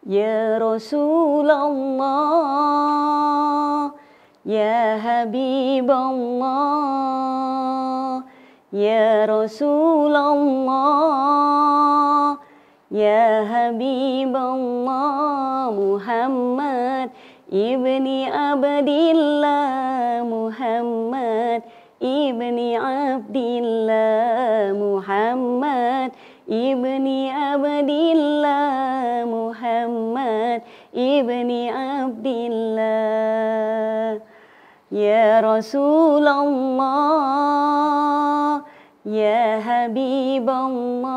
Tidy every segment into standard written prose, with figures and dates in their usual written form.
Ya Rasulullah, Ya Habiballah, Ya Rasulullah, Ya Habiballah. Muhammad ibni Abdillah, Muhammad ibni Abdillah, Muhammad ibni Abdillah, Muhammad ibni Abdillah. Ya Rasulullah, Ya Habiballah,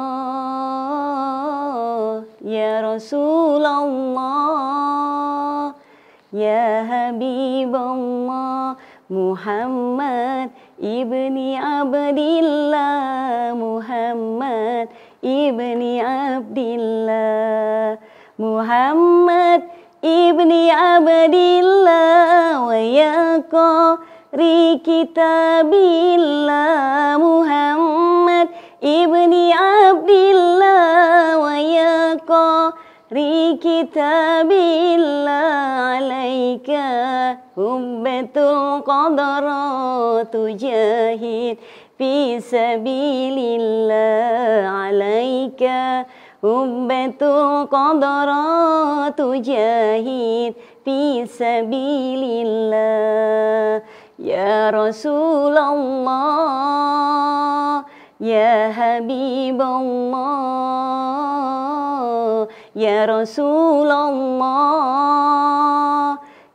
Ya Rasulullah, Ya Habiballah. Muhammad ibni Abdillah, Muhammad ibni Abdillah, Muhammad ibni Abdillah. Wa ya qari kitabillah, Muhammad ibni Abdillah. Wa ya qari kitabillah. Alaika hubbatul qadara tujahid fi sabilillah. Alaika hubbatul qadara tujahid fi sabilillah. Ya Rasulullah, Ya Habiballah, Ya Rasulullah,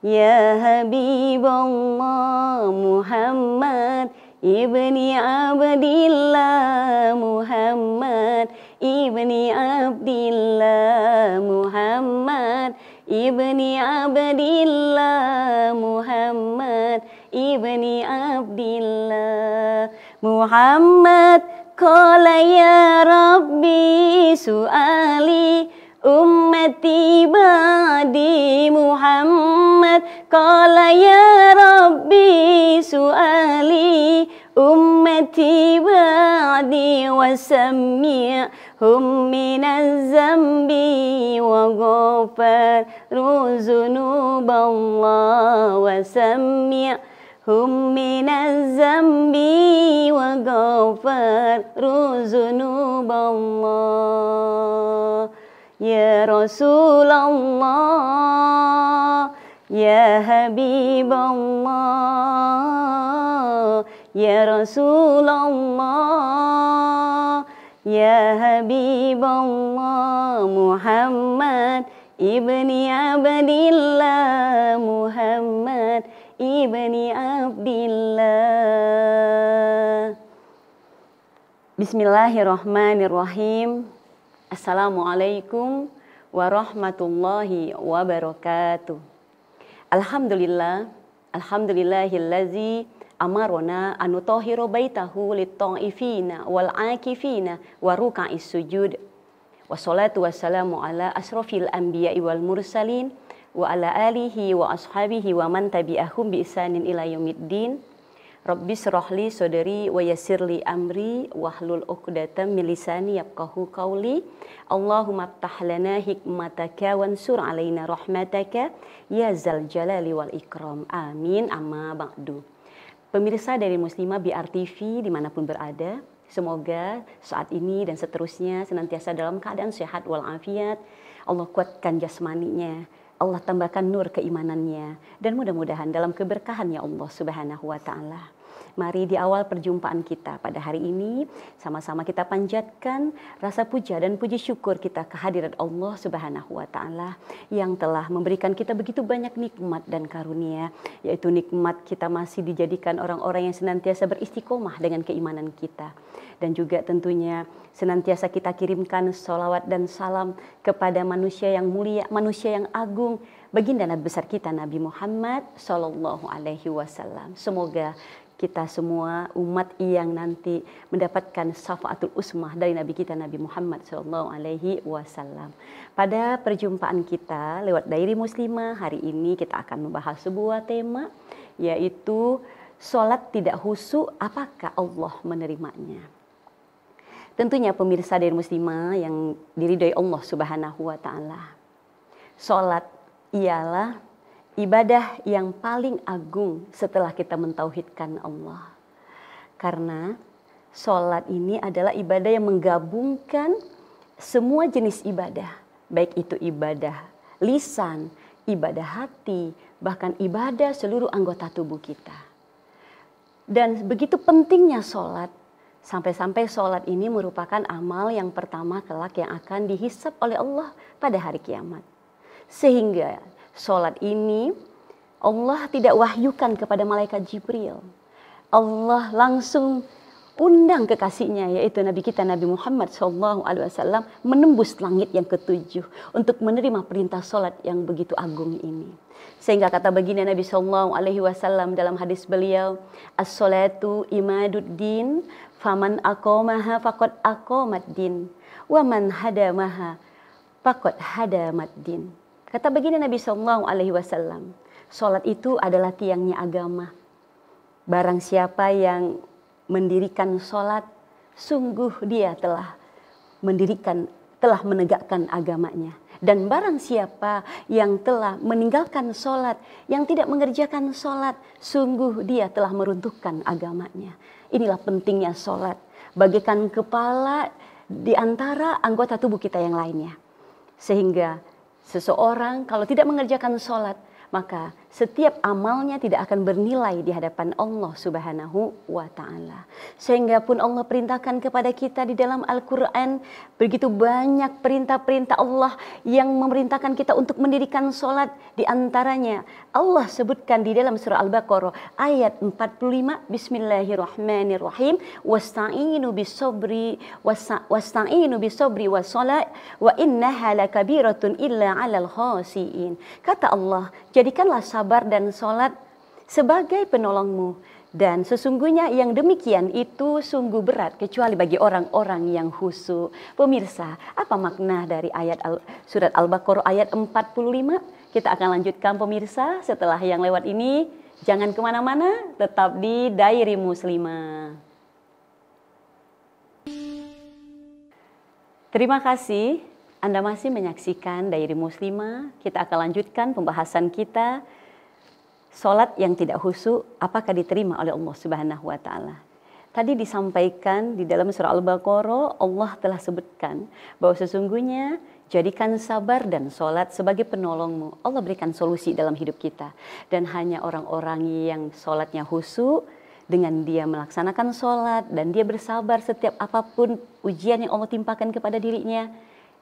Ya Habiballah. Muhammad ibni Abdillah, Muhammad ibni Abdillah, Muhammad ibni Abdillah, Muhammad ibni Abdillah. Muhammad qala ya Rabbi su'ali ummati ba'di. Muhammad qala ya Rabbi su'ali ummati ba'di. Wasammi'hum minaz zambi wa ghafaru zunuballah. Wasammi'hum minaz zambi wa ghafaru zunuballah. Ya Rasulullah, Ya Habiballah, Ya Rasulullah, Ya Habiballah. Muhammad ibni Abdillah, Muhammad ibni Abdillah. Bismillahirrahmanirrahim. Assalamualaikum warahmatullahi wabarakatuh. Alhamdulillah, alhamdulillahillazi amarona anutahhiru baitahu lit-ta'ifina wal 'akifina wa ruka'is sujud. Wassalatu wassalamu ala asrofil anbiya'i wal mursalin wa ala alihi wa ashabihi wa man tabi'ahum bi ihsanin ila yaumiddin. Rabbi syrahli sodri wa yassirli amri wahlul 'uqdatam min lisani yafqahu qawli. Allahumma aftah lana hikmataka wansur alaina rahmataka ya zal jalali wal ikram. Amin. Amma ba'du. Pemirsa dari Muslimah BR TV dimanapun berada, semoga saat ini dan seterusnya senantiasa dalam keadaan sehat walafiat. Allah kuatkan jasmaninya, Allah tambahkan nur keimanannya, dan mudah-mudahan dalam keberkahan ya Allah Subhanahu wa Ta'ala. Mari di awal perjumpaan kita pada hari ini sama-sama kita panjatkan rasa puja dan puji syukur kita kehadirat Allah Subhanahu wa Ta'ala yang telah memberikan kita begitu banyak nikmat dan karunia, yaitu nikmat kita masih dijadikan orang-orang yang senantiasa beristiqomah dengan keimanan kita, dan juga tentunya senantiasa kita kirimkan sholawat dan salam kepada manusia yang mulia, manusia yang agung, baginda Nabi besar kita Nabi Muhammad Sallallahu Alaihi Wasallam. Semoga kita semua umat yang nanti mendapatkan syafaatul usmah dari Nabi kita Nabi Muhammad Sallallahu Alaihi Wasallam. Pada perjumpaan kita lewat Diary Muslimah hari ini kita akan membahas sebuah tema, yaitu sholat tidak khusyuk, apakah Allah menerimanya? Tentunya pemirsa Diary Muslimah yang diridhoi Allah Subhanahu wa Ta'ala, Sholat ialah ibadah yang paling agung setelah kita mentauhidkan Allah. Karena sholat ini adalah ibadah yang menggabungkan semua jenis ibadah. Baik itu ibadah lisan, ibadah hati, bahkan ibadah seluruh anggota tubuh kita. Dan begitu pentingnya sholat, sampai-sampai sholat ini merupakan amal yang pertama kelak yang akan dihisab oleh Allah pada hari kiamat. Sehingga sholat ini Allah tidak wahyukan kepada malaikat Jibril. Allah langsung undang kekasihnya, yaitu Nabi kita Nabi Muhammad SAW, menembus langit yang ketujuh untuk menerima perintah sholat yang begitu agung ini. Sehingga kata baginda Nabi SAW dalam hadis beliau, as-sholatu imaduddin, faman aqomaha faqad aqomaddin, wa man hadamaha faqad hadamaddin. Kata baginda Nabi SAW, sholat itu adalah tiangnya agama. Barang siapa yang mendirikan sholat, sungguh dia telah menegakkan agamanya. Dan barang siapa yang telah meninggalkan sholat, yang tidak mengerjakan sholat, sungguh dia telah meruntuhkan agamanya. Inilah pentingnya sholat, bagaikan kepala di antara anggota tubuh kita yang lainnya. Sehingga seseorang kalau tidak mengerjakan sholat, maka setiap amalnya tidak akan bernilai di hadapan Allah Subhanahu wa Ta'ala. Sehingga pun Allah perintahkan kepada kita di dalam Al-Quran, begitu banyak perintah-perintah Allah yang memerintahkan kita untuk mendirikan sholat. Di antaranya Allah sebutkan di dalam surah Al-Baqarah ayat 45, Bismillahirrahmanirrahim, wasta'inu bisobri wassalat wa innaha lakabiratun illa 'alal khasiin. Kata Allah, jadikanlah sabar dan sholat sebagai penolongmu. Dan sesungguhnya yang demikian itu sungguh berat kecuali bagi orang-orang yang khusyuk. Pemirsa, apa makna dari surat Al-Baqarah ayat 45? Kita akan lanjutkan pemirsa setelah yang lewat ini. Jangan kemana-mana, tetap di Diary Muslimah. Terima kasih Anda masih menyaksikan Diary Muslimah. Kita akan lanjutkan pembahasan kita. Sholat yang tidak khusyuk, apakah diterima oleh Allah Subhanahu wa Ta'ala? Tadi disampaikan di dalam surah Al-Baqarah, Allah telah sebutkan bahwa sesungguhnya jadikan sabar dan sholat sebagai penolongmu. Allah berikan solusi dalam hidup kita. Dan hanya orang-orang yang sholatnya khusyuk, dengan dia melaksanakan sholat dan dia bersabar setiap apapun ujian yang Allah timpakan kepada dirinya,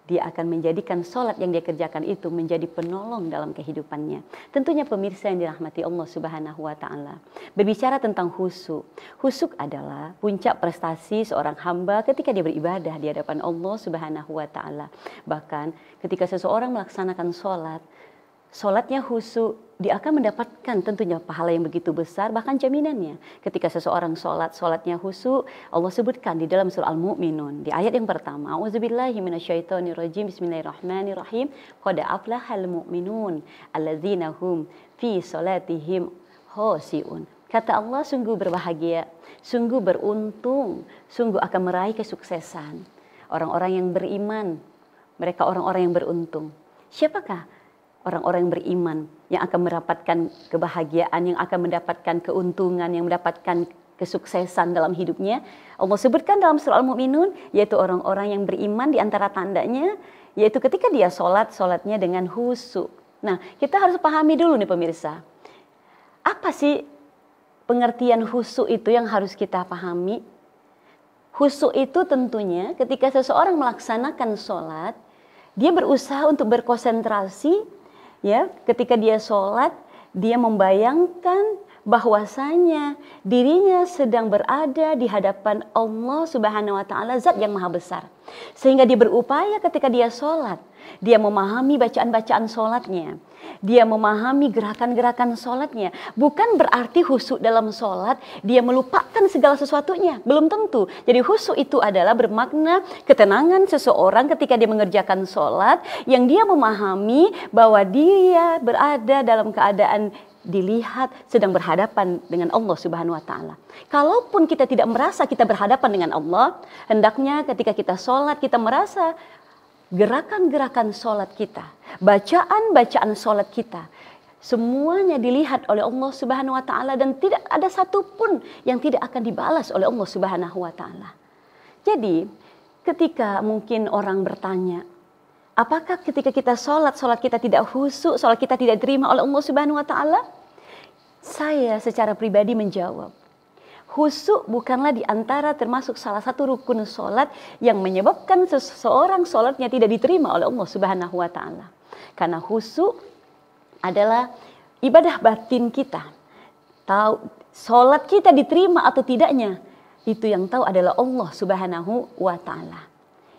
dia akan menjadikan sholat yang dia kerjakan itu menjadi penolong dalam kehidupannya. Tentunya pemirsa yang dirahmati Allah Subhanahu wa Ta'ala. Berbicara tentang khusyuk. Khusyuk adalah puncak prestasi seorang hamba ketika dia beribadah di hadapan Allah Subhanahu wa Ta'ala. Bahkan ketika seseorang melaksanakan sholat, sholatnya khusyuk, dia akan mendapatkan tentunya pahala yang begitu besar, bahkan jaminannya. Ketika seseorang sholatnya khusyuk, Allah sebutkan di dalam surah Al-Mu'minun, di ayat yang pertama, A'udzubillahi minasyaitonirrajim, Bismillahirrahmanirrahim, Qad aflahal mu'minun, alladzina hum fi sholatihim khashi'un. Kata Allah, sungguh berbahagia, sungguh beruntung, sungguh akan meraih kesuksesan. Orang-orang yang beriman, mereka orang-orang yang beruntung. Siapakah orang-orang yang beriman yang akan mendapatkan kebahagiaan, yang akan mendapatkan keuntungan, yang mendapatkan kesuksesan dalam hidupnya? Allah sebutkan dalam surah Al-Mu'minun, yaitu orang-orang yang beriman. Di antara tandanya yaitu ketika dia sholatnya dengan khusyuk. Nah, kita harus pahami dulu nih pemirsa, apa sih pengertian khusyuk itu yang harus kita pahami? Khusyuk itu tentunya ketika seseorang melaksanakan sholat, dia berusaha untuk berkonsentrasi. Ya, ketika dia sholat, dia membayangkan bahwasanya dirinya sedang berada di hadapan Allah Subhanahu wa Ta'ala, Zat yang Maha Besar. Sehingga dia berupaya ketika dia sholat, dia memahami bacaan-bacaan sholatnya, dia memahami gerakan-gerakan sholatnya. Bukan berarti khusyuk dalam sholat dia melupakan segala sesuatunya, belum tentu. Jadi khusyuk itu adalah bermakna ketenangan seseorang ketika dia mengerjakan sholat, yang dia memahami bahwa dia berada dalam keadaan dilihat sedang berhadapan dengan Allah Subhanahu wa Ta'ala. Kalaupun kita tidak merasa kita berhadapan dengan Allah, hendaknya ketika kita sholat kita merasa gerakan-gerakan sholat kita, bacaan-bacaan sholat kita, semuanya dilihat oleh Allah Subhanahu wa taala dan tidak ada satupun yang tidak akan dibalas oleh Allah Subhanahu wa taala. Jadi, ketika mungkin orang bertanya, apakah ketika kita sholat kita tidak khusyuk, sholat kita tidak diterima oleh Allah Subhanahu wa taala? Saya secara pribadi menjawab, khusyuk bukanlah di antara termasuk salah satu rukun sholat yang menyebabkan seseorang sholatnya tidak diterima oleh Allah Subhanahu wa taala. Karena khusyuk adalah ibadah batin kita. Tahu sholat kita diterima atau tidaknya, itu yang tahu adalah Allah Subhanahu wa taala.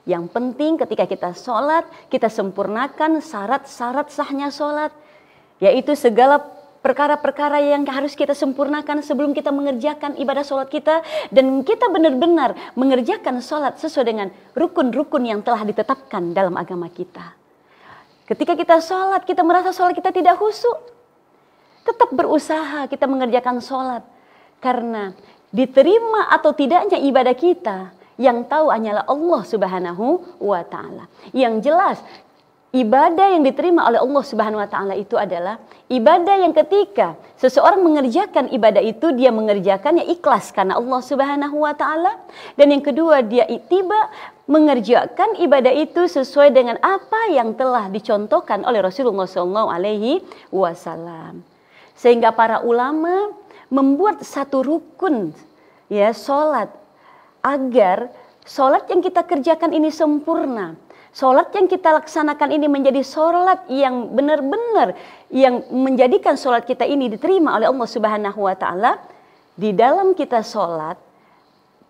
Yang penting ketika kita sholat, kita sempurnakan syarat-syarat sahnya sholat, yaitu segala perkara-perkara yang harus kita sempurnakan sebelum kita mengerjakan ibadah sholat kita, dan kita benar-benar mengerjakan sholat sesuai dengan rukun-rukun yang telah ditetapkan dalam agama kita. Ketika kita sholat, kita merasa sholat kita tidak khusyuk, tetap berusaha kita mengerjakan sholat. Karena diterima atau tidaknya ibadah kita, yang tahu hanyalah Allah Subhanahu wa ta'ala. Yang jelas, ibadah yang diterima oleh Allah Subhanahu wa ta'ala itu adalah ibadah yang ketika seseorang mengerjakan ibadah itu, dia mengerjakannya ikhlas karena Allah Subhanahu wa ta'ala. Dan yang kedua, dia ittiba, mengerjakan ibadah itu sesuai dengan apa yang telah dicontohkan oleh Rasulullah SAW. Sehingga para ulama membuat satu rukun ya sholat, agar sholat yang kita kerjakan ini sempurna. Sholat yang kita laksanakan ini menjadi sholat yang benar-benar yang menjadikan sholat kita ini diterima oleh Allah Subhanahu wa ta'ala. Di dalam kita sholat,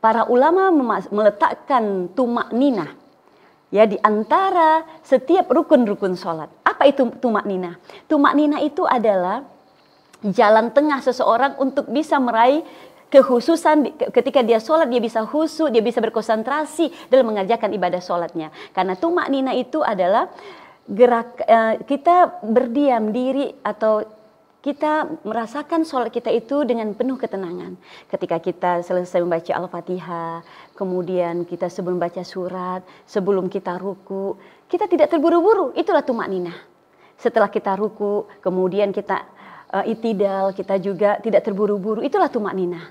para ulama meletakkan tumak ninah ya di antara setiap rukun-rukun sholat. Apa itu tumak ninah? Tumak ninah itu adalah jalan tengah seseorang untuk bisa meraih kekhususan. Ketika dia sholat, dia bisa khusyuk, dia bisa berkonsentrasi dalam mengerjakan ibadah sholatnya. Karena tumak ninah itu adalah kita berdiam diri atau kita merasakan sholat kita itu dengan penuh ketenangan. Ketika kita selesai membaca Al-Fatihah, kemudian kita sebelum baca surat, sebelum kita ruku, kita tidak terburu-buru, itulah tumak ninah. Setelah kita ruku, kemudian kita i'tidal, kita juga tidak terburu-buru, itulah tumak ninah.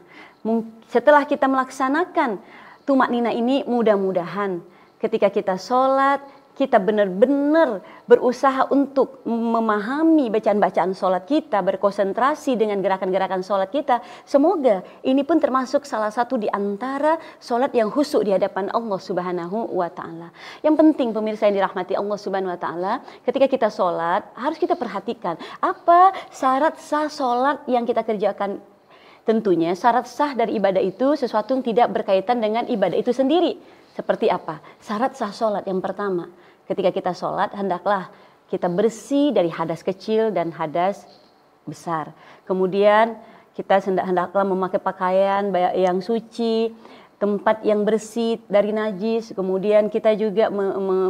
Setelah kita melaksanakan tumak ninah ini, mudah-mudahan ketika kita sholat, kita benar-benar berusaha untuk memahami bacaan-bacaan sholat kita, berkonsentrasi dengan gerakan-gerakan sholat kita. Semoga ini pun termasuk salah satu di antara sholat yang khusyuk di hadapan Allah Subhanahu wa ta'ala. Yang penting pemirsa yang dirahmati Allah Subhanahu wa ta'ala, ketika kita sholat harus kita perhatikan apa syarat sah sholat yang kita kerjakan. Tentunya syarat sah dari ibadah itu sesuatu yang tidak berkaitan dengan ibadah itu sendiri. Seperti apa? Syarat sah sholat yang pertama, ketika kita sholat hendaklah kita bersih dari hadas kecil dan hadas besar. Kemudian kita hendaklah memakai pakaian yang suci, tempat yang bersih dari najis. Kemudian kita juga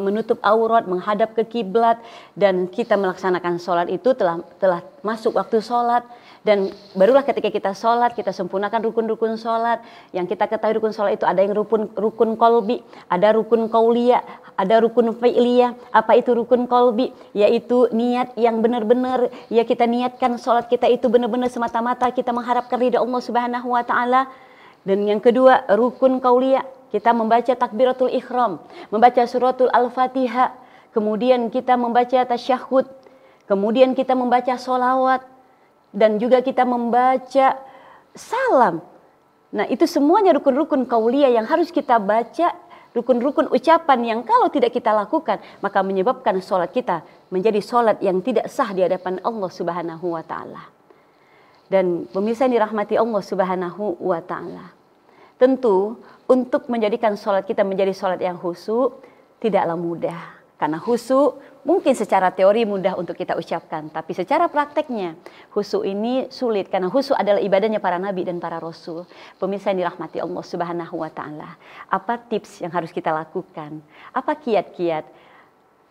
menutup aurat, menghadap ke kiblat, dan kita melaksanakan sholat itu telah masuk waktu sholat. Dan barulah ketika kita sholat, kita sempurnakan rukun-rukun sholat. Yang kita ketahui rukun sholat itu ada yang rukun kolbi, ada rukun kauliyah, ada rukun fi'liyah. Apa itu rukun kolbi? Yaitu niat yang benar-benar, ya kita niatkan sholat kita itu benar-benar semata-mata kita mengharapkan ridha Allah Subhanahu wa ta'ala. Dan yang kedua, rukun kauliyah, kita membaca takbiratul ihram, membaca suratul al-fatihah, kemudian kita membaca tasyahud, kemudian kita membaca sholawat, dan juga kita membaca salam. Nah, itu semuanya rukun-rukun kauliyah yang harus kita baca, rukun-rukun ucapan yang kalau tidak kita lakukan, maka menyebabkan sholat kita menjadi sholat yang tidak sah di hadapan Allah Subhanahu wa ta'ala. Dan pemirsa yang dirahmati Allah Subhanahu wa ta'ala, tentu untuk menjadikan sholat kita menjadi sholat yang khusyuk tidaklah mudah. Karena khusyuk mungkin secara teori mudah untuk kita ucapkan, tapi secara prakteknya khusyuk ini sulit, karena khusyuk adalah ibadahnya para nabi dan para rasul. Pemirsa yang dirahmati Allah Subhanahu wa ta'ala, apa tips yang harus kita lakukan? Apa kiat-kiat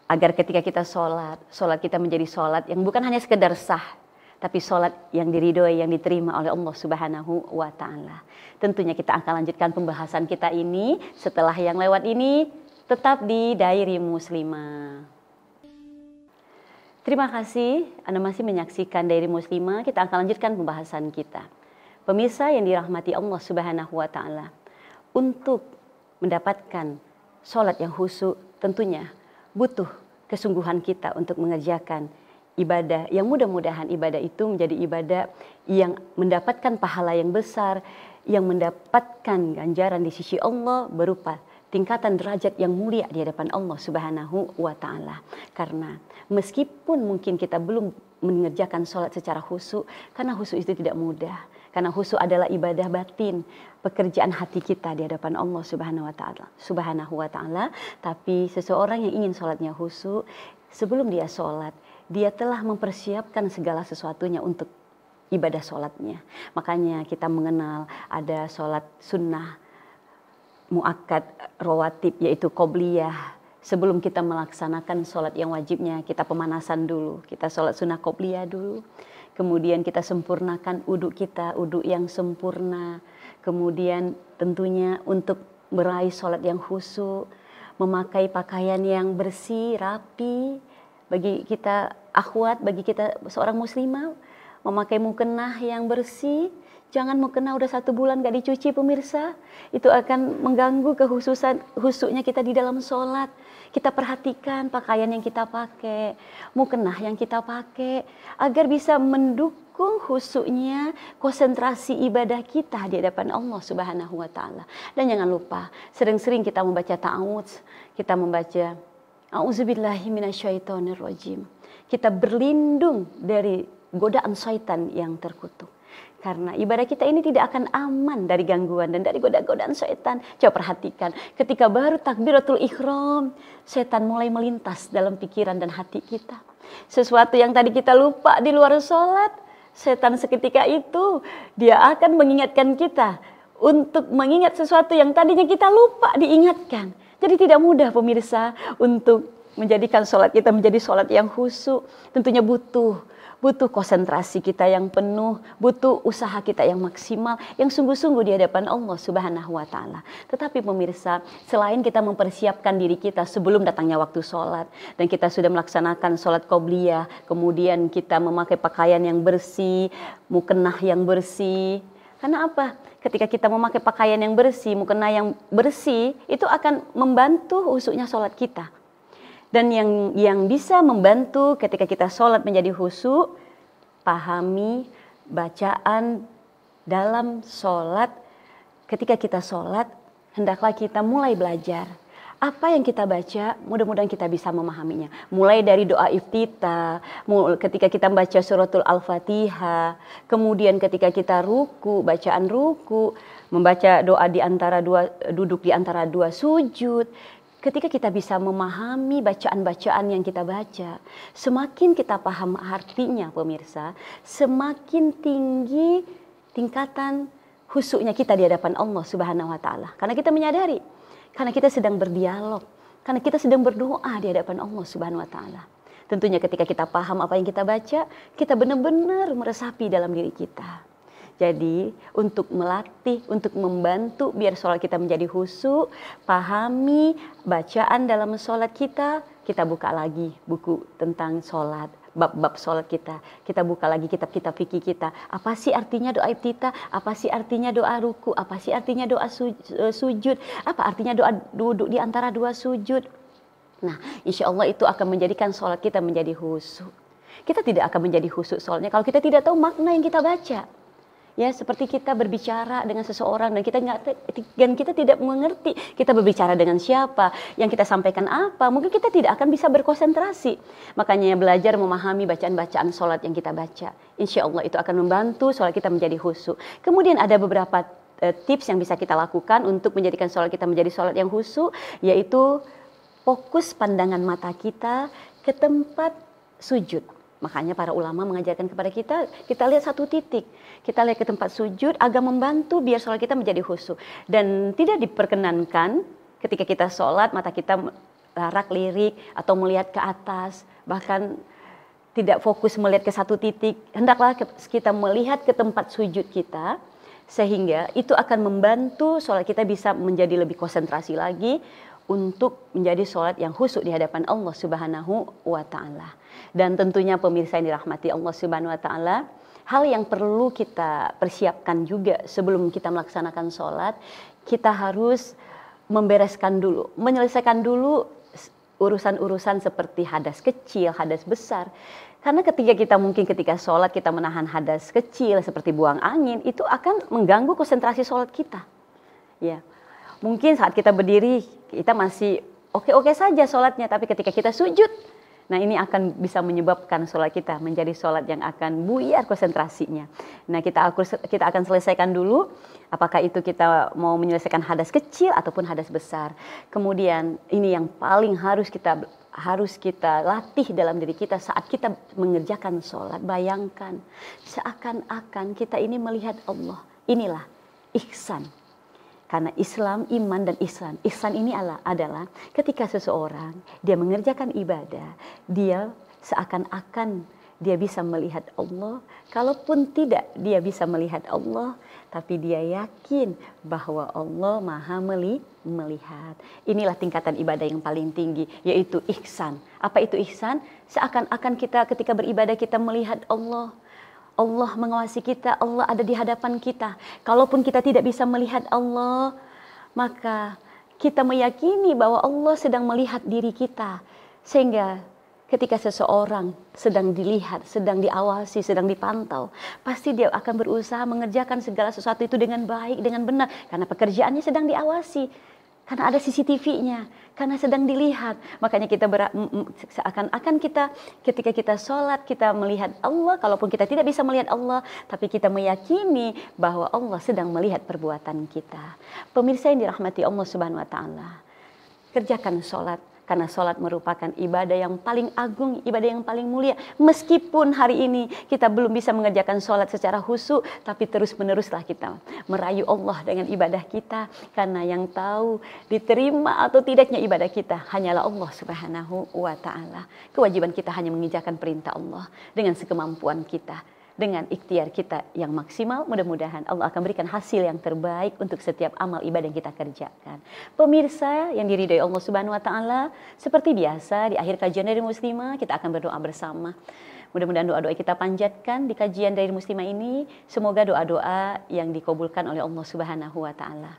agar ketika kita sholat kita menjadi sholat yang bukan hanya sekedar sah, tapi sholat yang diridhoi, yang diterima oleh Allah Subhanahu wa ta'ala. Tentunya kita akan lanjutkan pembahasan kita ini setelah yang lewat ini. tetap di Diary Muslimah. Terima kasih Anda masih menyaksikan Diary Muslimah. Kita akan lanjutkan pembahasan kita. Pemirsa yang dirahmati Allah Subhanahu wa taala, untuk mendapatkan sholat yang khusyuk tentunya butuh kesungguhan kita untuk mengerjakan ibadah yang mudah-mudahan ibadah itu menjadi ibadah yang mendapatkan pahala yang besar, yang mendapatkan ganjaran di sisi Allah berupa tingkatan derajat yang mulia di hadapan Allah Subhanahu wa taala. Karena meskipun mungkin kita belum mengerjakan sholat secara khusyuk, karena khusyuk itu tidak mudah. Karena khusyuk adalah ibadah batin, pekerjaan hati kita di hadapan Allah Subhanahu wa taala. Tapi seseorang yang ingin sholatnya khusyuk, sebelum dia sholat, dia telah mempersiapkan segala sesuatunya untuk ibadah sholatnya. Makanya kita mengenal ada sholat sunnah muakkad rawatib, yaitu qobliyah. Sebelum kita melaksanakan sholat yang wajibnya, kita pemanasan dulu. Kita sholat sunnah qobliyah dulu. Kemudian kita sempurnakan uduk kita, uduk yang sempurna. Kemudian tentunya untuk meraih sholat yang khusyuk, memakai pakaian yang bersih, rapi. Bagi kita akhwat, bagi kita seorang muslimah, memakai mukena yang bersih. Jangan mukena udah 1 bulan gak dicuci pemirsa. Itu akan mengganggu khusyuknya kita di dalam sholat. Kita perhatikan pakaian yang kita pakai, mukena yang kita pakai, agar bisa mendukung khusyuknya, konsentrasi ibadah kita di hadapan Allah Subhanahu wa taala. Dan jangan lupa, sering-sering kita membaca ta'awudz, kita membaca A'udzubillahi minasyaitonirrajim. Kita berlindung dari godaan syaitan yang terkutuk. Karena ibadah kita ini tidak akan aman dari gangguan dan dari godaan syaitan. Coba perhatikan, ketika baru takbiratul ihram, setan mulai melintas dalam pikiran dan hati kita. Sesuatu yang tadi kita lupa di luar sholat, setan seketika itu dia akan mengingatkan kita untuk mengingat sesuatu yang tadinya kita lupa diingatkan. Jadi tidak mudah pemirsa untuk menjadikan sholat kita menjadi sholat yang khusyuk. Tentunya butuh konsentrasi kita yang penuh, butuh usaha kita yang maksimal, yang sungguh-sungguh di hadapan Allah Subhanahu wa taala. Tetapi pemirsa, selain kita mempersiapkan diri kita sebelum datangnya waktu sholat, dan kita sudah melaksanakan sholat qobliyah, kemudian kita memakai pakaian yang bersih, mukenah yang bersih. Karena apa? Ketika kita memakai pakaian yang bersih, mukena yang bersih, itu akan membantu khusyuknya sholat kita. Dan yang bisa membantu ketika kita sholat menjadi khusyuk, pahami bacaan dalam sholat. Ketika kita sholat, hendaklah kita mulai belajar. Apa yang kita baca, mudah-mudahan kita bisa memahaminya. Mulai dari doa iftitah, ketika kita membaca suratul Al-Fatihah, kemudian ketika kita ruku, bacaan ruku, membaca doa duduk di antara dua sujud. Ketika kita bisa memahami bacaan-bacaan yang kita baca, semakin kita paham artinya pemirsa, semakin tinggi tingkatan khusyuknya kita di hadapan Allah Subhanahu wa taala. Karena kita menyadari, karena kita sedang berdialog, karena kita sedang berdoa di hadapan Allah Subhanahu wa taala. Tentunya ketika kita paham apa yang kita baca, kita benar-benar meresapi dalam diri kita. Jadi untuk melatih, untuk membantu biar sholat kita menjadi khusyuk, pahami bacaan dalam sholat kita buka lagi buku tentang sholat, bab-bab sholat kita buka lagi kitab-kitab fikih kita. Apa sih artinya doa iftitah? Apa sih artinya doa ruku? Apa sih artinya doa sujud? Apa artinya doa duduk di antara dua sujud? Nah, insya Allah itu akan menjadikan sholat kita menjadi khusyuk. Kita tidak akan menjadi khusyuk sholatnya kalau kita tidak tahu makna yang kita baca. Ya, seperti kita berbicara dengan seseorang dan kita tidak mengerti kita berbicara dengan siapa, yang kita sampaikan apa, mungkin kita tidak akan bisa berkonsentrasi. Makanya belajar memahami bacaan-bacaan sholat yang kita baca. Insya Allah itu akan membantu sholat kita menjadi khusyuk. Kemudian ada beberapa tips yang bisa kita lakukan untuk menjadikan sholat kita menjadi sholat yang khusyuk, yaitu fokus pandangan mata kita ke tempat sujud. Makanya para ulama mengajarkan kepada kita lihat satu titik. Kita lihat ke tempat sujud agar membantu biar sholat kita menjadi khusyuk. Dan tidak diperkenankan ketika kita sholat mata kita larak-lirik atau melihat ke atas. Bahkan tidak fokus melihat ke satu titik. Hendaklah kita melihat ke tempat sujud kita. Sehingga itu akan membantu sholat kita bisa menjadi lebih konsentrasi lagi untuk menjadi sholat yang khusyuk di hadapan Allah Subhanahu wa Ta'ala. Dan tentunya pemirsa yang dirahmati Allah Subhanahu wa Ta'ala, hal yang perlu kita persiapkan juga sebelum kita melaksanakan sholat, kita harus membereskan dulu, menyelesaikan dulu urusan-urusan seperti hadas kecil, hadas besar. Karena ketika sholat kita menahan hadas kecil seperti buang angin, itu akan mengganggu konsentrasi sholat kita. Ya, mungkin saat kita berdiri kita masih oke-oke saja sholatnya, tapi ketika kita sujud, nah ini akan bisa menyebabkan sholat kita menjadi sholat yang akan buyar konsentrasinya. Nah kita akan selesaikan dulu, apakah itu kita mau menyelesaikan hadas kecil ataupun hadas besar. Kemudian ini yang paling harus kita latih dalam diri kita saat kita mengerjakan sholat. Bayangkan seakan-akan kita ini melihat Allah. Inilah ihsan. Karena Islam, iman dan ihsan. Ihsan ini adalah ketika seseorang dia mengerjakan ibadah, dia seakan-akan dia bisa melihat Allah. Kalaupun tidak dia bisa melihat Allah, tapi dia yakin bahwa Allah Maha melihat. Inilah tingkatan ibadah yang paling tinggi, yaitu ihsan. Apa itu ihsan? Seakan-akan kita ketika beribadah kita melihat Allah. Allah mengawasi kita, Allah ada di hadapan kita. Kalaupun kita tidak bisa melihat Allah, maka kita meyakini bahwa Allah sedang melihat diri kita. Sehingga ketika seseorang sedang dilihat, sedang diawasi, sedang dipantau, pasti dia akan berusaha mengerjakan segala sesuatu itu dengan baik, dengan benar. Karena pekerjaannya sedang diawasi. Karena ada CCTV-nya, karena sedang dilihat. Makanya kita seakan-akan ketika kita sholat, kita melihat Allah. Kalaupun kita tidak bisa melihat Allah, tapi kita meyakini bahwa Allah sedang melihat perbuatan kita. Pemirsa yang dirahmati Allah Subhanahu wa Ta'ala, kerjakan sholat. Karena sholat merupakan ibadah yang paling agung, ibadah yang paling mulia. Meskipun hari ini kita belum bisa mengerjakan sholat secara khusyuk, tapi terus-meneruslah kita merayu Allah dengan ibadah kita. Karena yang tahu diterima atau tidaknya ibadah kita hanyalah Allah Subhanahu wa Ta'ala. Kewajiban kita hanya mengerjakan perintah Allah dengan sekemampuan kita. Dengan ikhtiar kita yang maksimal, mudah-mudahan Allah akan berikan hasil yang terbaik untuk setiap amal ibadah yang kita kerjakan. Pemirsa yang diridhai Allah Subhanahu wa Ta'ala, seperti biasa di akhir kajian dari Muslimah kita akan berdoa bersama. Mudah-mudahan doa-doa kita panjatkan di kajian dari Muslimah ini, semoga doa-doa yang dikabulkan oleh Allah Subhanahu wa Ta'ala.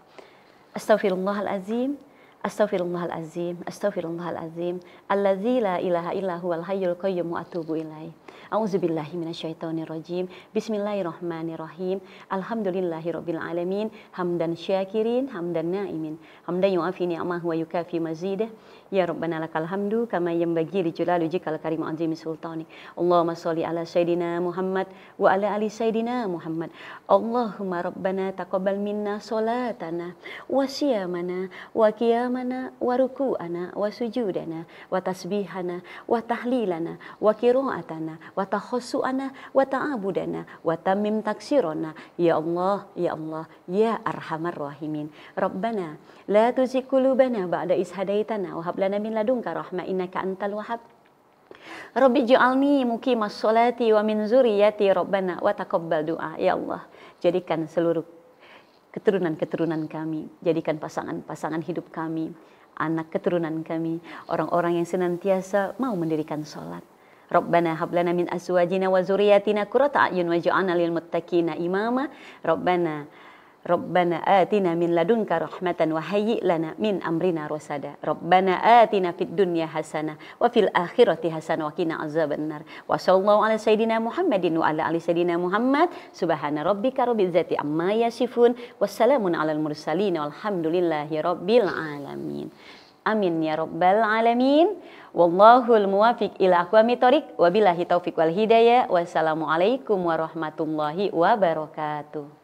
Astaghfirullahalazim. Astaghfirullahalazim, astaghfirullahalazim, allazi la ilaha illa huwal hayyul qayyum wa atubu ilaih. A'udzubillahi minasyaitonirrajim. Bismillahirrahmanirrahim. Alhamdulillahirabbil alamin, hamdan syakirin, hamdan naimin, hamdan yu'afi ni'amahu wa yukafi mazidah. Ya Rabbana lakal hamdu kama yanbaghi li jalali wajhikal karim azimi sultani. Allahumma shalli ala sayidina Muhammad wa ala ali sayidina Muhammad. Allahumma Rabbana taqabbal minna salatana wa siyamana wa qiyamana wa ruku'ana wa sujudana wa tasbihana wa tahlilana wa qira'atana wa takhassu'ana wa ta'abudana wa tamim taksirana. Ya Allah, ya Allah, ya arhamar rahimin. Rabbana la tuzigh qulubana ba'da idh hadaitana wa hab lana min ladunka rahmah innaka antal wahhab. Rabbi ij'alni muqimas sholati wa min dzurriyyati Rabbana wa taqabbal du'a. Ya Allah, jadikan seluruh keturunan-keturunan kami, jadikan pasangan-pasangan hidup kami, anak keturunan kami, orang-orang yang senantiasa mau mendirikan sholat. Rabbana hab lana min azwajina wa dzurriyyatina qurrata a'yun waj'alna lil muttaqina imama. Rabbana atina min ladunka rahmatan wa hayyi' lana min amrina rasada. Rabbana atina fid dunya hasanah wa fil akhirati hasanah wa qina azabannar. Wa sallallahu ala sayidina Muhammadin wa ala ali sayidina Muhammad. Subhana rabbika rabbil izzati amma yasifun. Wassalamun alal mursalin walhamdulillahi rabbil alamin. Amin ya rabbal alamin. Wallahul muwafiq ila aqwamit thoriq. Wabillahi taufiq wal hidayah. Wassalamualaikum warahmatullahi wabarakatuh.